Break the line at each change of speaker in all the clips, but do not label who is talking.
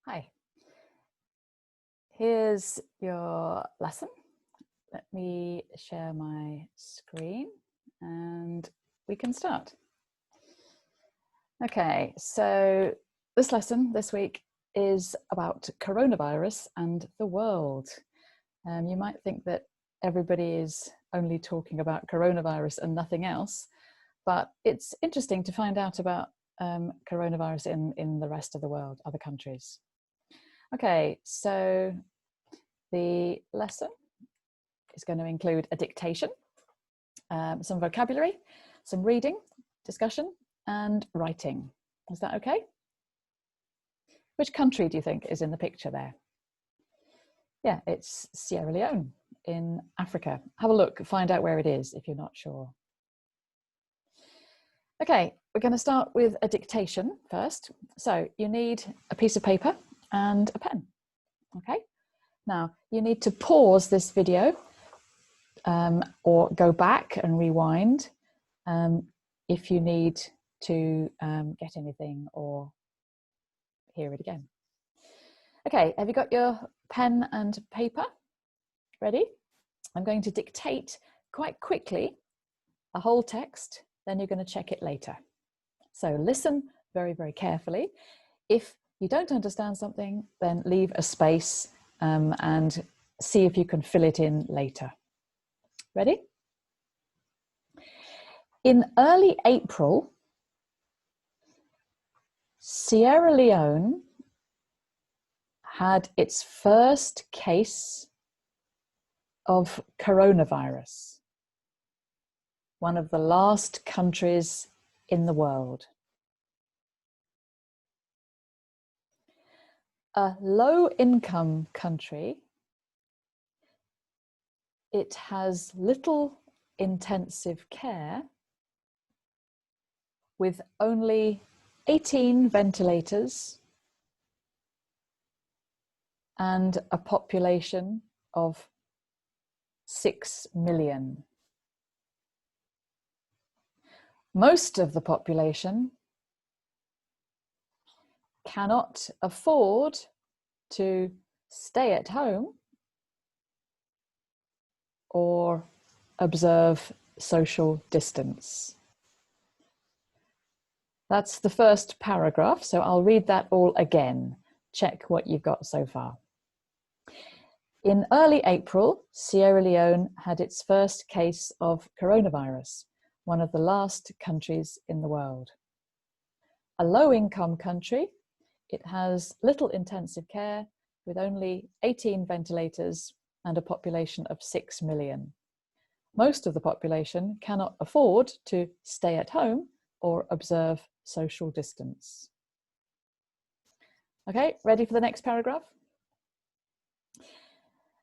Hi, here's your lesson. Let me share my screen and we can start. Okay, so this lesson this week is about coronavirus and the world. You might think that everybody is only talking about coronavirus and nothing else, but it's interesting to find out about coronavirus in the rest of the world, other countries. Okay, so the lesson is going to include a dictation, some vocabulary, some reading, discussion, and writing. Is that okay? Which country do you think is in the picture there? Yeah, it's Sierra Leone in Africa. Have a look, find out where it is if you're not sure. Okay, we're going to start with a dictation first. So you need a piece of paper and a pen. Okay, now you need to pause this video or go back and rewind if you need to get anything or hear it again. Okay, have you got your pen and paper ready? I'm going to dictate quite quickly a whole text, then you're going to check it later. So listen very, very carefully. If you don't understand something, then leave a space and see if you can fill it in later. Ready? In early April, Sierra Leone had its first case of coronavirus, one of the last countries in the world. A low-income country, it has little intensive care with only 18 ventilators and a population of 6 million. Most of the population cannot afford to stay at home or observe social distance. That's the first paragraph, so I'll read that all again. Check what you've got so far. In early April, Sierra Leone had its first case of coronavirus, one of the last countries in the world. A low-income country, it has little intensive care with only 18 ventilators and a population of 6 million. Most of the population cannot afford to stay at home or observe social distance. Okay, ready for the next paragraph?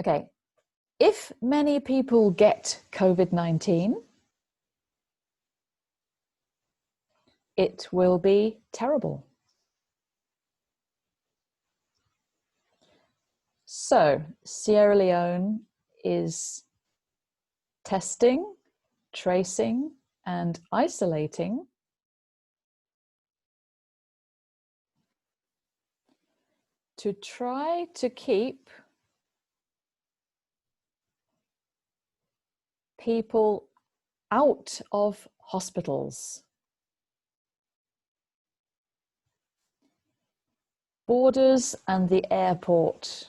Okay, if many people get COVID-19, it will be terrible. So, Sierra Leone is testing, tracing, and isolating to try to keep people out of hospitals. Borders and the airport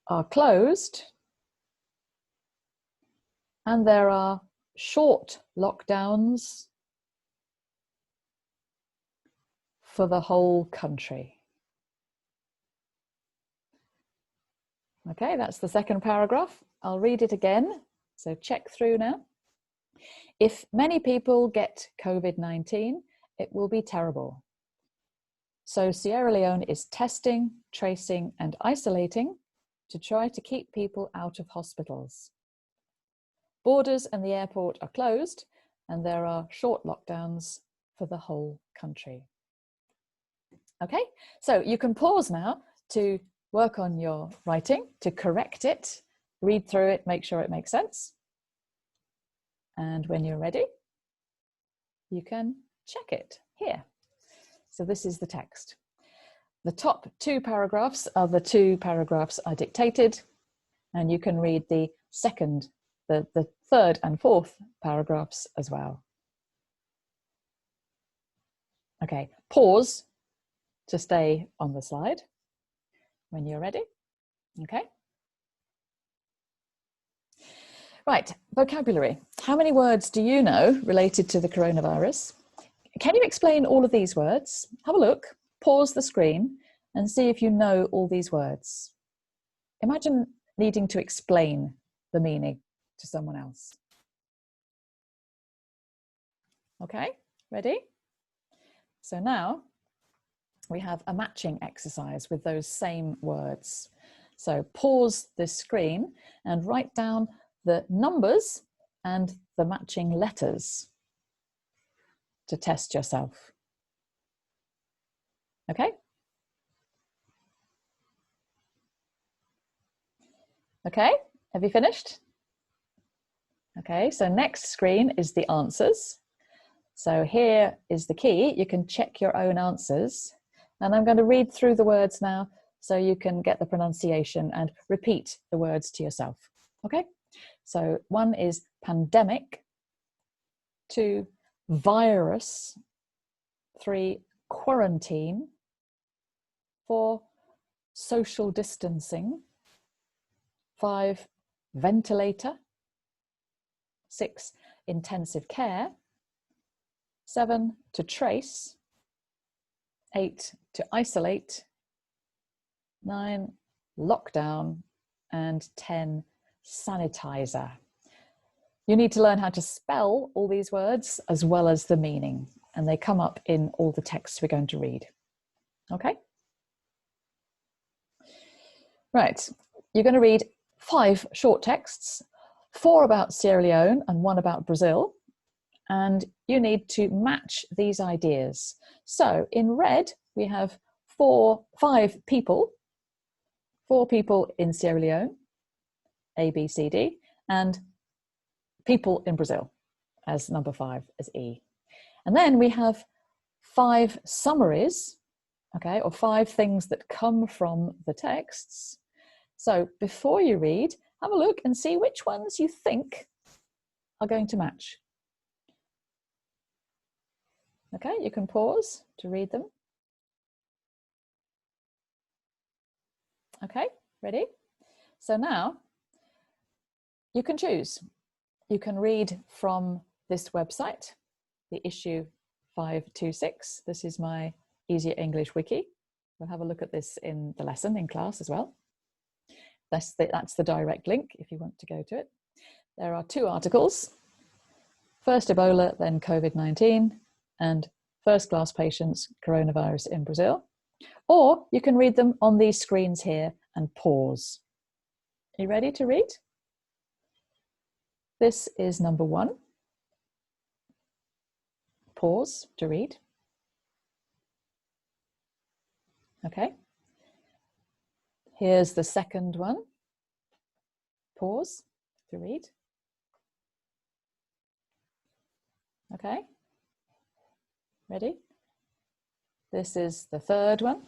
are closed, and there are short lockdowns for the whole country. Okay, that's the second paragraph. I'll read it again, so check through now. If many people get COVID-19, it will be terrible. So Sierra Leone is testing, tracing, and isolating to try to keep people out of hospitals. Borders and the airport are closed, and there are short lockdowns for the whole country. Okay, so you can pause now to work on your writing, to correct it, read through it, make sure it makes sense. And when you're ready, you can check it here. So this is the text. The top 2 paragraphs are the 2 paragraphs I dictated, and you can read the second, the third and fourth paragraphs as well. Okay, pause to stay on the slide when you're ready. Okay. Right, vocabulary. How many words do you know related to the coronavirus? Can you explain all of these words? Have a look, pause the screen and see if you know all these words. Imagine needing to explain the meaning to someone else. Okay, ready? So now we have a matching exercise with those same words. So pause this screen and write down the numbers and the matching letters to test yourself. Okay? Okay, have you finished? Okay, so next screen is the answers. So here is the key. You can check your own answers. And I'm going to read through the words now so you can get the pronunciation and repeat the words to yourself. Okay? So 1 is pandemic, 2, virus, 3, quarantine, 4, social distancing, 5, ventilator, 6, intensive care, 7, to trace, 8, to isolate, 9, lockdown, and 10, sanitizer. You need to learn how to spell all these words as well as the meaning, and they come up in all the texts we're going to read. Okay? Right, you're going to read 5 short texts, 4 about Sierra Leone and 1 about Brazil, and you need to match these ideas. So in red, we have 5 people, 4 people in Sierra Leone, A, B, C, D, and people in Brazil as number 5, as E. And then we have 5 summaries, okay, or 5 things that come from the texts. So before you read, have a look and see which ones you think are going to match. Okay, you can pause to read them. Okay, ready? So now you can choose. You can read from this website, the issue 526. This is my Easier English Wiki. We'll have a look at this in the lesson in class as well. That's the direct link if you want to go to it. There are 2 articles, first Ebola, then COVID-19, and first class patients, coronavirus in Brazil. Or you can read them on these screens here and pause. Are you ready to read? This is number 1. Pause to read. Okay. Here's the second one. Pause to read. Okay. Ready? This is the third one.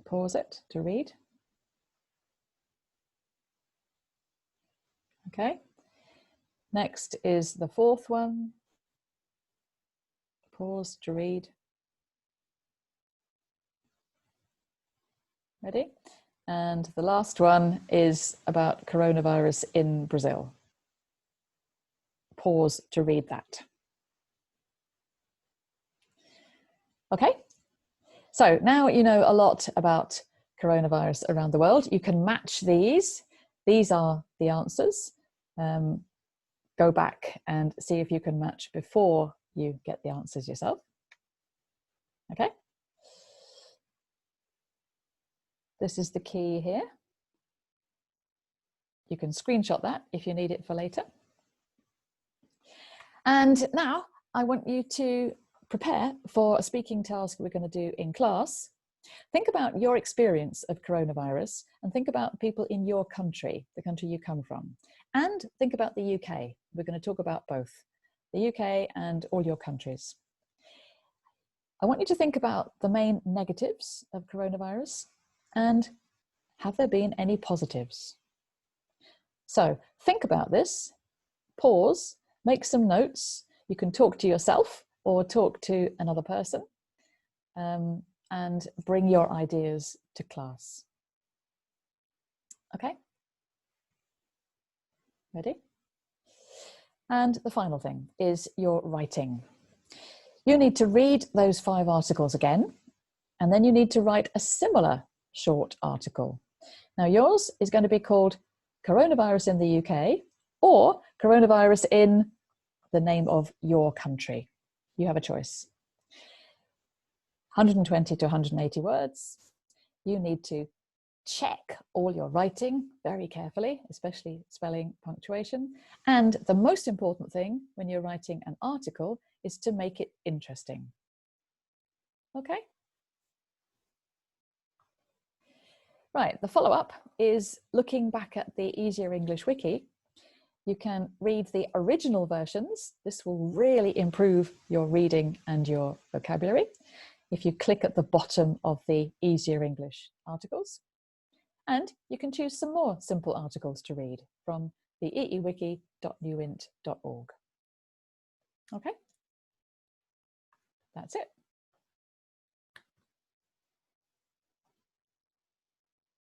Pause it to read. Okay. Next is the fourth one. Pause to read. Ready? And the last one is about coronavirus in Brazil. Pause to read that. Okay, so now you know a lot about coronavirus around the world. You can match these. These are the answers. Go back and see if you can match before you get the answers yourself. Okay. This is the key here. You can screenshot that if you need it for later. And now I want you to prepare for a speaking task we're going to do in class. Think about your experience of coronavirus and think about people in your country, the country you come from. And think about the UK. We're going to talk about both, the UK and all your countries. I want you to think about the main negatives of coronavirus and have there been any positives? So think about this, pause, make some notes. You can talk to yourself or talk to another person, and bring your ideas to class. Okay? Ready? And the final thing is your writing. You need to read those 5 articles again, and then you need to write a similar short article. Now yours is going to be called Coronavirus in the UK or Coronavirus in the name of your country. You have a choice. 120 to 180 words. You need to check all your writing very carefully, especially spelling, punctuation. And the most important thing when you're writing an article is to make it interesting. Okay? Right, the follow-up is looking back at the Easier English Wiki. You can read the original versions. This will really improve your reading and your vocabulary if you click at the bottom of the Easier English articles. And you can choose some more simple articles to read from the eewiki.newint.org. Okay, that's it.